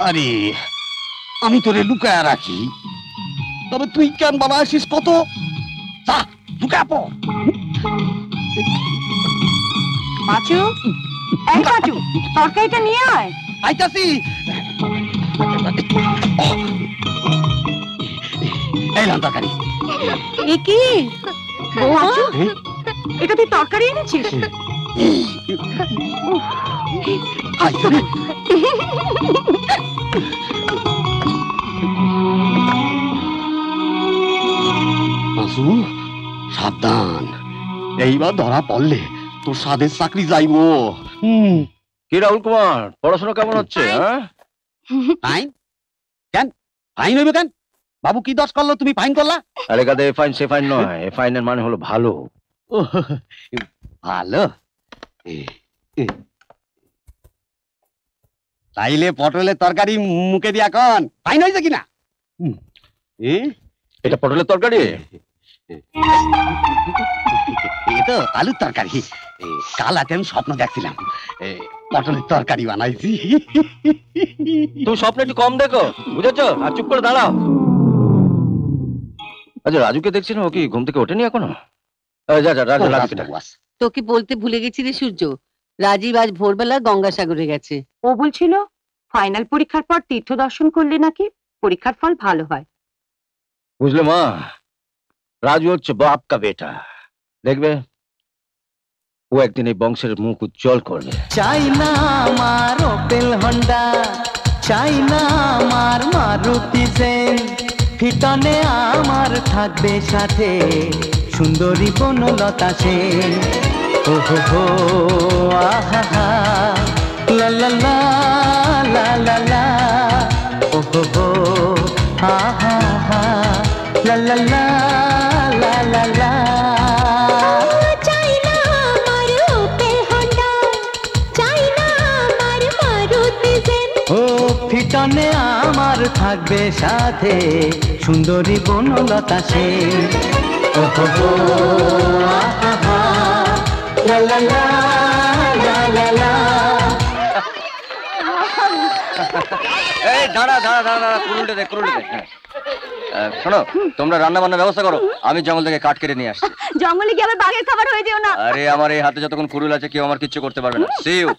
আরে আমি তোরে লুকায় রাখি, তবে তুই কেন বাবা আসিস কত? যা লুকায় পড়। পাঁচু, এই পাঁচু, তরকারিটা নিয়ে আয়। আইতাছি। এই লাম তরকারি। এ কি পাঁচু, এটা তুই তরকারি এনেছিস? সাবধান, এইবার ধরা পড়লে তোর সাদের চাকরি যাইব। কি রাহুল কুমার, পড়াশোনা কেমন হচ্ছে? ফাইন কেন? ফাইন হইবে কেন? বাবু কি দোষ করলো তুমি ফাইন করলা? আরে গাদা, এ ফাইন সে ফাইন নয়, এ ফাইনের মানে হলো ভালো। ভালো? তাইলে পটলের তরকারি মুখে দিয়া কন ফাইন হয়েছে কিনা? এটা পটলের তরকারি? তো আলুর তরকারি। কাল রাতে আমি স্বপ্ন দেখছিলাম পটলের তরকারি বানাইছি। তুমি স্বপ্ন একটু কম দেখো, বুঝেছো? আর চুপ করে দাঁড়াও। আচ্ছা, রাজুকে দেখছি না, ও কি ঘুম থেকে ওঠেনি এখনো? যা যা, রাজু তোকে বলতে ভুলে গেছি রে সূর্য, রাজীব আজ ভোরবেলা গঙ্গাসাগরে গেছে। ও বলছিল ফাইনাল পরীক্ষার পর তীর্থ দর্শন করলে নাকি পরীক্ষার ফল ভালো হয়। বুঝলে মা, রাজু হচ্ছে বাপ কা বেটা, দেখবে ও একদিন এই বংশের মুখ উজ্জ্বল করবে। চাই না আমার ওপেল হন্ডা, চাই না আমার মারুতি জেন, ফিটনে আমার থাকবে সাথে সুন্দরী বনলতা সেন। ও হো হো আহা হা, লা লা লা লা লা লা, ও হো হো আহা হা, লা লা লা লা লা লা। ফিটনে আমার থাকবে সাথে সুন্দরী বনলতা সেন। ও হো হো আহা হা, লা লা লা লা লা লা। এই দাঁড়া দাঁড়া দাঁড়া দাঁড়া, কুরুলটা দে, কুরুলটা দে। শোনো, তোমরা রান্না বান্নার ব্যবস্থা করো, আমি জঙ্গল থেকে কাঠ কেটে নিয়ে আসছি। জঙ্গলে গিয়ে আবার বাঘের খাবার হয়ে যেও না। আরে আমার এই হাতে যতক্ষণ কুরুল আছে কেউ আমার কিচ্ছু করতে পারবে না। See you.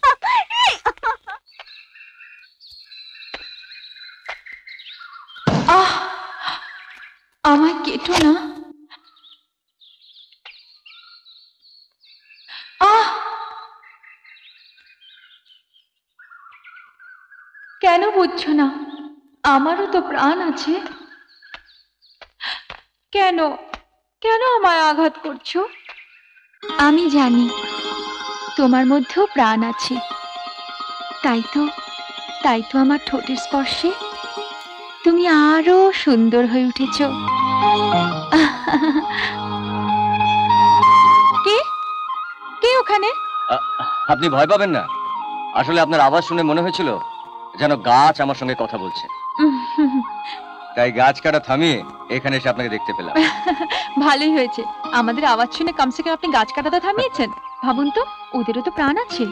আমায় কেটো না। কেন বুঝছো না? আমারও তো প্রাণ আছে। কেন কেন আমায় আঘাত করছো? আমি জানি তোমার মধ্যেও প্রাণ আছে, তাই তো আমার ঠোঁটের স্পর্শে তুমি আরো সুন্দর হয়ে উঠেছ। কে কে ওখানে? আপনি ভয় পাবেন না, আসলে আপনার আওয়াজ শুনে মনে হয়েছিল যেন গাছ আমার সঙ্গে কথা বলছে, তাই গাছ কাটা থামিয়ে এখানে এসে আপনাকে দেখতে পেলাম। ভালোই হয়েছে, আমাদের আওয়াজ শুনে কমসে কম আপনি গাছ কাটাতে থামিয়েছেন। ভাবুন তো, ওদেরও তো প্রাণ আছে।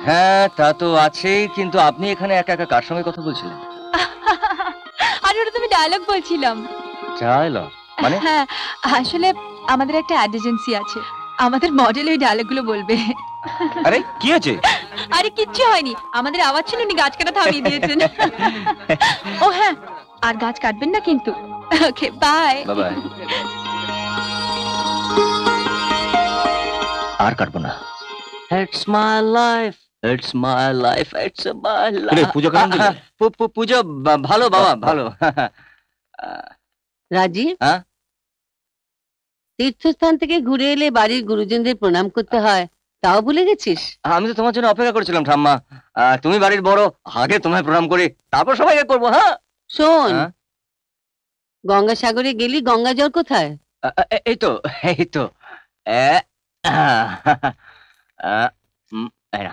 হ্যাঁ তা তো আছেই, কিন্তু আপনি এখানে একা একা কার সঙ্গে কথা বলছিলেন? আর ওটা তুমি ডায়লগ বলছিলাম। ডায়লগ মানে? হ্যাঁ, আসলে আমাদের একটা অ্যাড এজেন্সি আছে, আমাদের মডেল ওই ডায়লগগুলো বলবে। আরে কি আছে? আরে কিচ্ছু হয়নি, আমাদের আওয়াজ শুনে উনি গাছ কাটা থামিয়ে দিয়েছেন। ও হ্যাঁ, আর গাছ কাটবেন না কিন্তু। Okay bye bye. আর কাটবো না। It's my life, it's my life, it's my life. পুজো কেমন দিলে? পুজো ভালো বাবা, ভালো। রাজীব, তীর্থস্থান থেকে ঘুরে এলে বাড়ির গুরুজনদের প্রণাম করতে হয়, তাও ভুলে গেছিস? আমি তো তোমার জন্য অপেক্ষা করছিলাম ঠাম্মা, তুমি বাড়ির বড়, আগে তোমায় প্রণাম করি তারপর সবাইকে করবো। হ্যাঁ শোন, গঙ্গাসাগরে গেলি, গঙ্গা জল কোথায়? এই তো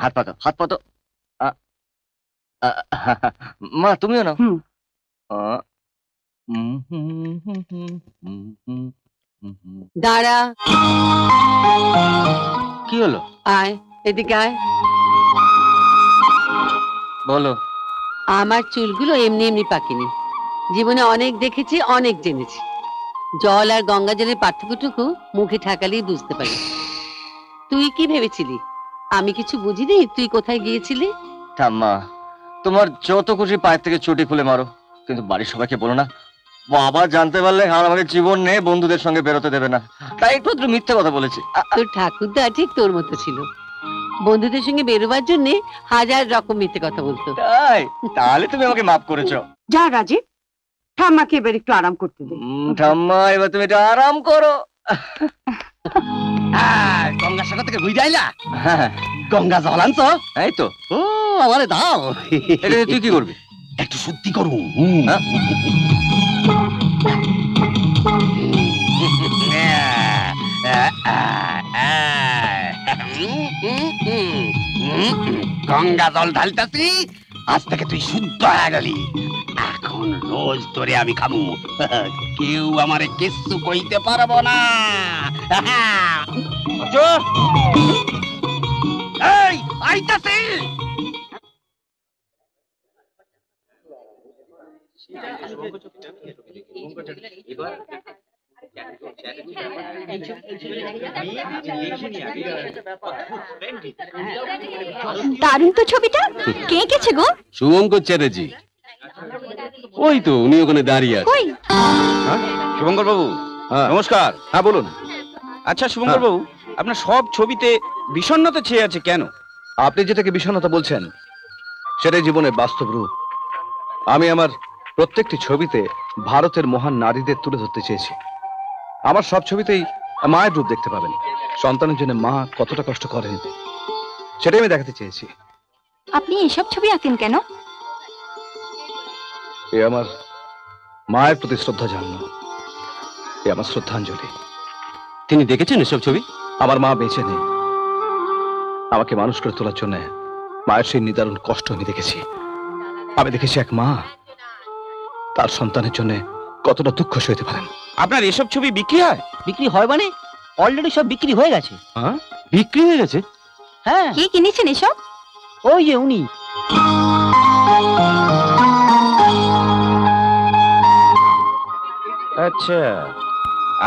হাত পাতো মা, তুমিও না। দাঁড়া। কি হলো? আয় এদিকে আয়। বলো। আমার চুলগুলো এমনি এমনি পাকেনি, জীবনে অনেক দেখেছি, অনেক জেনেছি। জল আর গঙ্গা জলের পার্থক্যটুকু মুখে ঠাকালেই বুঝতে পারি। তুই কি ভেবেছিলি আমি কিছু বুঝিনি? তুই কোথায় গিয়েছিলি? ঠাম্মা, তোমার যত খুশি পায়ের থেকে চুটি খুলে মারো, কিন্তু বাড়ির সবাইকে বলো না। বাবা জানতে পারলে আর আমাকে জীবন নেই বন্ধুদের সঙ্গে বেরোতে দেবে না, তাই একটু মিথ্যে কথা বলেছি। তোর ঠাকুরদা ঠিক তোর মতো ছিল, বন্ধুদের সঙ্গে বেরোবার জন্য হাজার রকম মিথ্যে কথা বলতো। তাই? তাহলে তুমি আমাকে মাফ করেছো। যা রাজীব, ঠাম্মাকে এবার একটু আরাম করতে দে। ঠাম্মা, এবার তুমি একটু আরাম করো। গঙ্গা সাগর থেকে বুঝে আইলা? হ্যাঁ, গঙ্গা জল আনছ? এই তো। ও আমারে দাও। এটা দিয়ে তুই কি করবি? একটু শুদ্ধি করু। হ্যাঁ? গঙ্গা জল ঢালতাছি, আজ থেকে তুই শুদ্ধ হয়ে গেলি। এখন রোজ তোরে আমি খামু, কেউ আমারে কিচ্ছু কইতে পারবো না। এই আইতাছি। দারুণ তো ছবিটা, কে এঁকেছে গো? শুভঙ্কর চ্যাটার্জি। ওই তো উনি ওখানে দাঁড়িয়ে আছে। কই? শুভঙ্কর বাবু, নমস্কার। হ্যাঁ বলুন। আচ্ছা শুভঙ্কর বাবু, আপনার সব ছবিতে বিষণ্ণতা ছেয়ে আছে কেন? আপনি যেটাকে বিষণ্ণতা বলছেন সেটাই জীবনের বাস্তব রূপ। আমি আমার প্রত্যেকটি ছবিতে ভারতের মহান নারীদের তুলে ধরতে চেয়েছি। আমার সব ছবিতেই মায়ের রূপ দেখতে পাবেন। সন্তানের জন্য মা কতটা কষ্ট করেন সেটাই আমি দেখাতে চেয়েছি। আপনি এসব ছবি আঁকেন কেন? এ আমার মায়ের প্রতি শ্রদ্ধা জানানো, এ আমার শ্রদ্ধাঞ্জলি। তিনি দেখেছেন এসব ছবি? আমার মা বেঁচে নেই, আমাকে মানুষ করে তোলার জন্য মায়ের সেই নিদারুণ কষ্ট আমি দেখেছি। আমি দেখেছি এক মা তার সন্তানের জন্য কতটা দুঃখ সইতে পারেন। আপনার এসব ছবি বিক্রি হয়? বিক্রি হয় মানে অলরেডি সব বিক্রি হয়ে গেছে। হ্যাঁ, বিক্রি হয়ে গেছে? হ্যাঁ, কে কিনেছেন এসব? ওই যে উনি। আচ্ছা,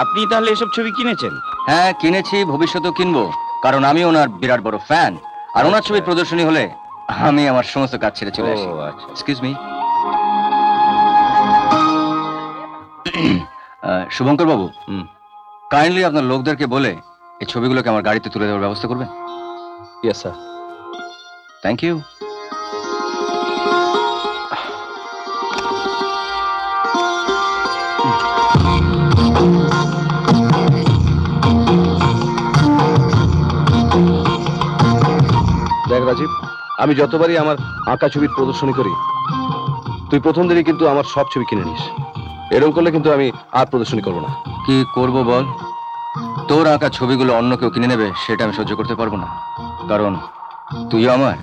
আপনি তাহলে এসব ছবি কিনেছেন? হ্যাঁ কিনেছি, ভবিষ্যতেও কিনবো, কারণ আমি ওনার বিরাট বড় ফ্যান। আর ওনার ছবির প্রদর্শনী হলে আমি আমার সমস্ত কাজ ছেড়ে চলে আসি। আচ্ছা। Excuse me. শুভঙ্কর বাবু, কাইন্ডলি আপনার লোকদেরকে বলে এই ছবিগুলোকে আমার গাড়িতে তুলে দেওয়ার ব্যবস্থা করবেন। Yes sir. Thank you. দেখ রাজীব, আমি যতবারই আমার আঁকা ছবির প্রদর্শনী করি তুই প্রথম দিনই কিন্তু আমার সব ছবি কিনে নিস। এরকম করলে কিন্তু আমি আর প্রদর্শনী করবো না। কি করব বল? তোর আঁকা ছবিগুলো অন্য কেউ কিনে নেবে সেটা আমি সহ্য করতে পারবো না, কারণ তুইও আমার,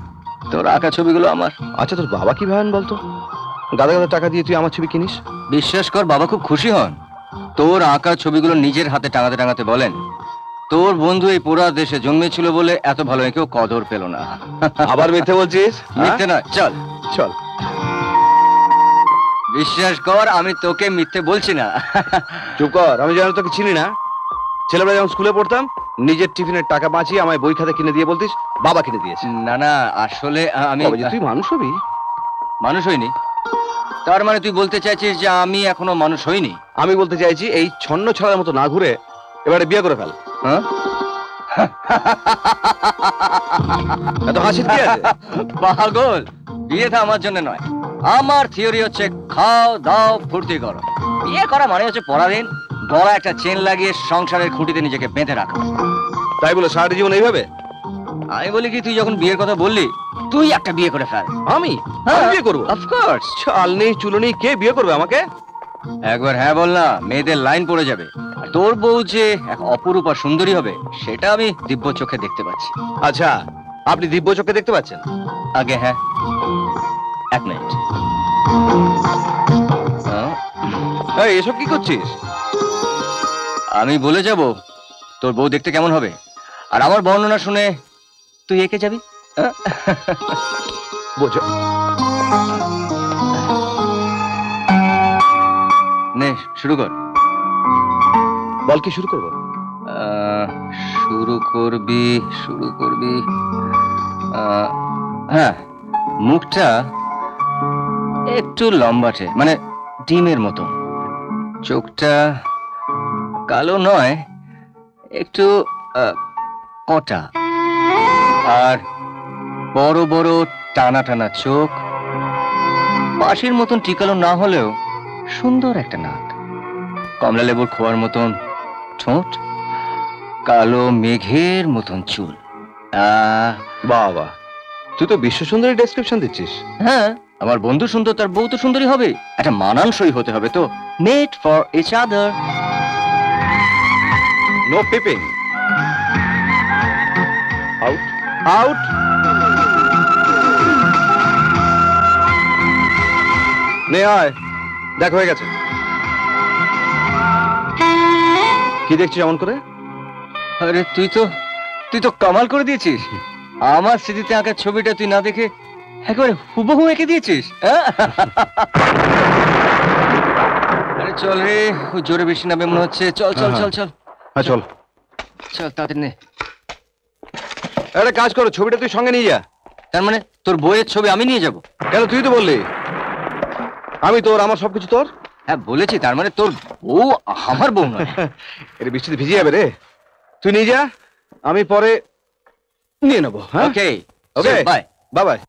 তোর আঁকা ছবিগুলো আমার। আচ্ছা, তোর বাবা কি ভাবেন বলতো? গাদা গাদা টাকা দিয়ে তুই আমার ছবি কিনিস? বিশ্বাস কর, বাবা খুব খুশি হন। তোর আঁকা ছবিগুলো নিজের হাতে টাঙাতে টাঙাতে বলেন, তোর বন্ধু এই পুরা দেশে জন্মেছিল বলে এত ভালো কেউ কদর পেল না। আবার মিথ্যে বলছিস? মিথ্যে নয়, চল চল। বিশ্বাস কর, আমি তোকে মিথ্যে বলছি না। চুপ কর, আমি যেন তোকে চিনি না। ছেলেবেলা যখন স্কুলে পড়তাম নিজের টিফিনের টাকা বাঁচিয়ে আমায় বই খাতা কিনে দিয়ে বলতিস বাবা কিনে দিয়েছে। না না, আসলে আমি তুই মানুষ হবি? মানুষ হইনি? তার মানে তুই বলতে চাইছিস যে আমি এখনো মানুষ হইনি? আমি বলতে চাইছি এই ছন্ন ছড়ার মতো না ঘুরে এবারে বিয়ে করে ফেল। হ্যাঁ, এত হাসির কি আছে? পাগল, বিয়েটা আমার জন্য নয়। আমার থিওরি হচ্ছে খাও দাও ফুর্তি করো। বিয়ে করা মানে হচ্ছে পরাধীন, গলা একটা চেন লাগিয়ে সংসারের খুঁটিতে নিজেকে বেঁধে রাখা। তাই বলে সারাটা জীবন এইভাবে? আমি বলি কি, তুই যখন বিয়ের কথা বললি তুই একটা বিয়ে করে ফেল। আমি বিয়ে করবো? অফকোর্স। চাল নেই চুলো নেই, কে বিয়ে করবে আমাকে? একবার হ্যাঁ বল না, মেয়েদের লাইন পড়ে যাবে। আর তোর বউ যে এক অপরূপা সুন্দরী হবে সেটা আমি দিব্য চোখে দেখতে পাচ্ছি। আচ্ছা, আপনি দিব্য চোখে দেখতে পাচ্ছেন? আগে হ্যাঁ, এক মিনিট। এই এসব কি করছিস? আমি বলে যাব তোর বউ দেখতে কেমন হবে, আর আমার বর্ণনা শুনে তুই এঁকে যাবি। বোঝো শুরু কর। বল, কি শুরু করবো? শুরু করবি হ্যাঁ, মুখটা একটু লম্বাটে, মানে ডিমের মতো। চোখটা কালো নয়, একটু কটা। আর বড় বড় টানা টানা চোখ, বাঁশির মতন টিকালো না হলেও সুন্দর একটা নাক, কমলা লেবুর খোয়ার মতন ঠোঁট, কালো মেঘের মতন চুল। বাবা, তুই তো বিশ্ব সুন্দরী ডেসক্রিপশন দিচ্ছিস। হ্যাঁ, আমার বন্ধু সুন্দর, তার বউ তো সুন্দরী হবে। একটা মানানসই হতে হবে তো, made for each other. No peeping. Out out. নে আয়, দেখ হয়ে গেছে। কি দেখছিস এমন করে? আরে তুই তো কামাল করে দিয়েছিস। আমার স্মৃতিতে আঁকা ছবিটা তুই না দেখে একেবারে হুবহু এঁকে দিয়েছিস। আরে চল রে, জোরে বেশি নামে মনে হচ্ছে। চল চল চল চল। হ্যাঁ চল চল তাড়াতাড়ি নে। একটা কাজ করো, ছবিটা তুই সঙ্গে নিয়ে যা। তার মানে তোর বইয়ের ছবি আমি নিয়ে যাব? কেন, তুই তো বললি আমি তোর, আমার সবকিছু তোর। হ্যাঁ বলেছি, তার মানে তোর বউ আমার বউ নয়। এটা বৃষ্টিতে ভিজে যাবে রে, তুই নিয়ে যা, আমি পরে নিয়ে নেবো। ওকে ওকে, বাই বাই বাই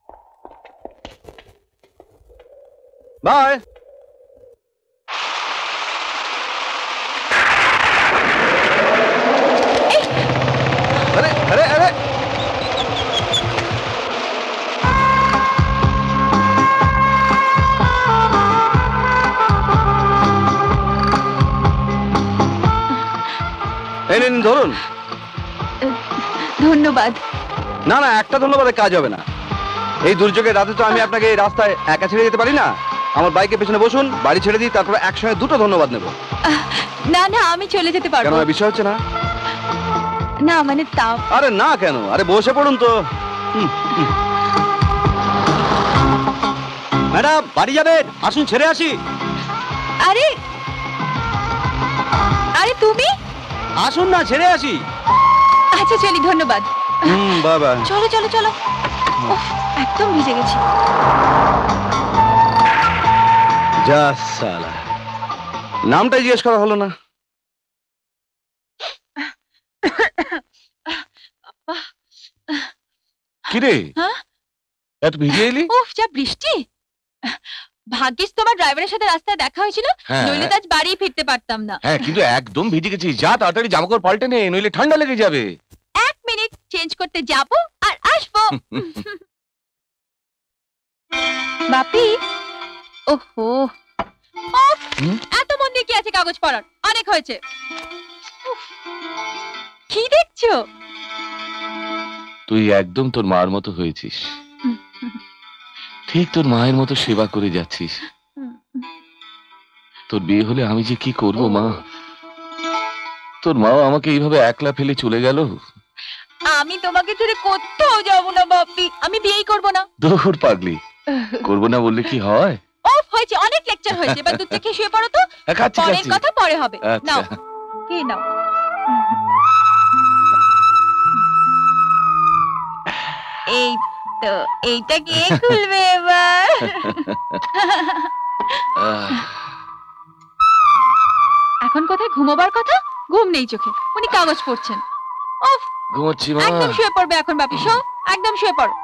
বাই। আরে আরে আরে, এই নিন ধরুন। ধন্যবাদ। না না, একটা ধন্যবাদে কাজ হবে না। এই দুর্যোগের রাতে তো আমি আপনাকে এই রাস্তায় একা ছেড়ে যেতে পারি না। আমার বাইকের পেছনে বসুন, বাড়ি ছেড়ে দিই, তারপর একসঙ্গে দুটো ধন্যবাদ নেব। না না, আমি চলে যেতে কেন, পারবো। আমার বিষয় হচ্ছে না? না মানে তাও। আরে না কেন, আরে বসে পড়ুন তো। ম্যাডাম বাড়ি যাবেন? আসুন ছেড়ে আসি। আরে আরে তুমি আসুন না, ছেড়ে আসি। আচ্ছা চলি, ধন্যবাদ। বাবা চলো চলো চলো। উফ, একদম ভিজে গেছি। যা সালা, নামটাই জিজ্ঞেস করা হলো না। কিরে, হ্যাঁ? এত ভিজে এলি? উফ, যা বৃষ্টি। ভাগ্যিস তোমার ড্রাইভারের সাথে রাস্তায় দেখা হয়েছিল, হ্যাঁ। নইলে তো আজ বাড়ি ফিরতে পারতাম না। হ্যাঁ, কিন্তু একদম ভিজে গেছিস। যা তাড়াতাড়ি জামাকাপড় পাল্টে নে, নইলে ঠান্ডা লেগে যাবে। 1 মিনিট চেঞ্জ করতে যাবো আর আসবো। বাপি, ওহো, উফ, এত মন দিয়ে কি আছে কাগজ পড়ার? অনেক হয়েছে। উফ, কি দেখছো? তুই একদম তোর মার মতো হয়েছিস, ঠিক তোর মায়ের মতো সেবা করে যাচ্ছিস। তোর বিয়ে হলে আমি যে কি করব মা। তোর মাও আমাকে এইভাবে একলা ফেলে চলে গেল। আমি তোমাকে ছেড়ে কোথাও যাবো না বাপি, আমি বিয়েই করবো না। দূর পাগলি, করবো না বললে কি হয়? ওফ, হয়েছে, অনেক লেকচার হয়েছে। এবার দুধটা খেয়ে শুয়ে পড়ো তো। খাচ্ছি পরের খাচ্ছি। কথা পরে হবে। আচ্ছা। নাও, খেয়ে নাও। এই তো, এইটা কে খুলবে এবার? এখন কোথায় ঘুমোবার কথা? ঘুম নেই চোখে, উনি কাগজ পড়ছেন। ওফ, ঘুমোচ্ছি মা। একদম শুয়ে পড়বে এখন বাপি, শো, একদম শুয়ে পড়ো।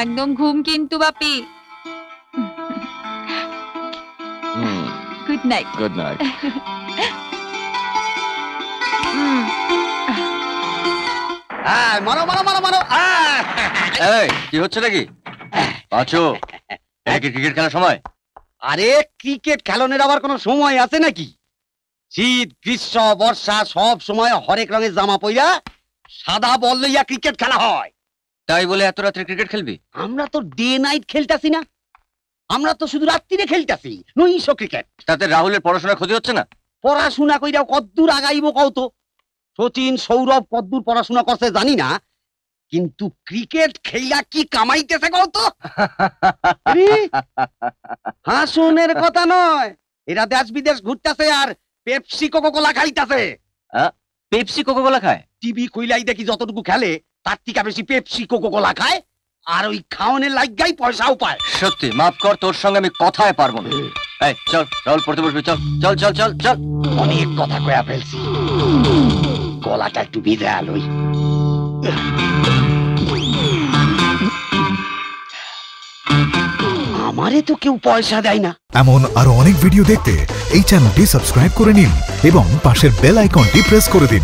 একদম ঘুম কিন্তু বাপি। Good night. Good night. মারো মারো মারো মারো। এই কি হচ্ছে নাকি? পাঁচু, এটা কি ক্রিকেট খেলার সময়? আরে ক্রিকেট খেলনের আবার কোনো সময় আছে নাকি? শীত গ্রীষ্ম বর্ষা সব সময় হরেক রঙের জামা পইরা সাদা বল লইয়া ক্রিকেট খেলা হয়। তাই বলে এত রাত্রে ক্রিকেট খেলবি? আমরা তো ডে নাইট খেলতাছি না, আমরা তো শুধু রাত্রিরে খেলতাছি নৈশ ক্রিকেট। তাতে রাহুলের পড়াশোনার ক্ষতি হচ্ছে না? পড়াশোনা কইরা কদ্দূর আগাইব কও তো। সচিন সৌরভ কদ্দূর পড়াশোনা করছে জানি না, কিন্তু ক্রিকেট খেলা কি কামাইতেছে কত? হাসুনের কথা নয়, এরা দেশ বিদেশ ঘুরতেছে আর পেপসি কোকা-কোলা খাইতেছে। পেপসি কোকা-কোলা খায়? টিভি কইলাই দেখি যতটুকু খেলে তার থেকে বেশি পেপসি কোকা-কোলা খায়, আর ওই খাওয়ানোর লাগাই পয়সাও পায়। সত্যি মাফ কর, তোর সঙ্গে আমি কথায় পারবো না। এই চল রাহুল, পড়তে বসবি, চল চল চল চল চল। অনেক কথা কয়া ফেলছি, গলাটা একটু ভিজা লই। আমারে তো কেউ পয়সা দেয় না। এমন আরো অনেক ভিডিও দেখতে এই চ্যানেলটি সাবস্ক্রাইব করে নিন এবং পাশের বেল আইকনটি প্রেস করে দিন।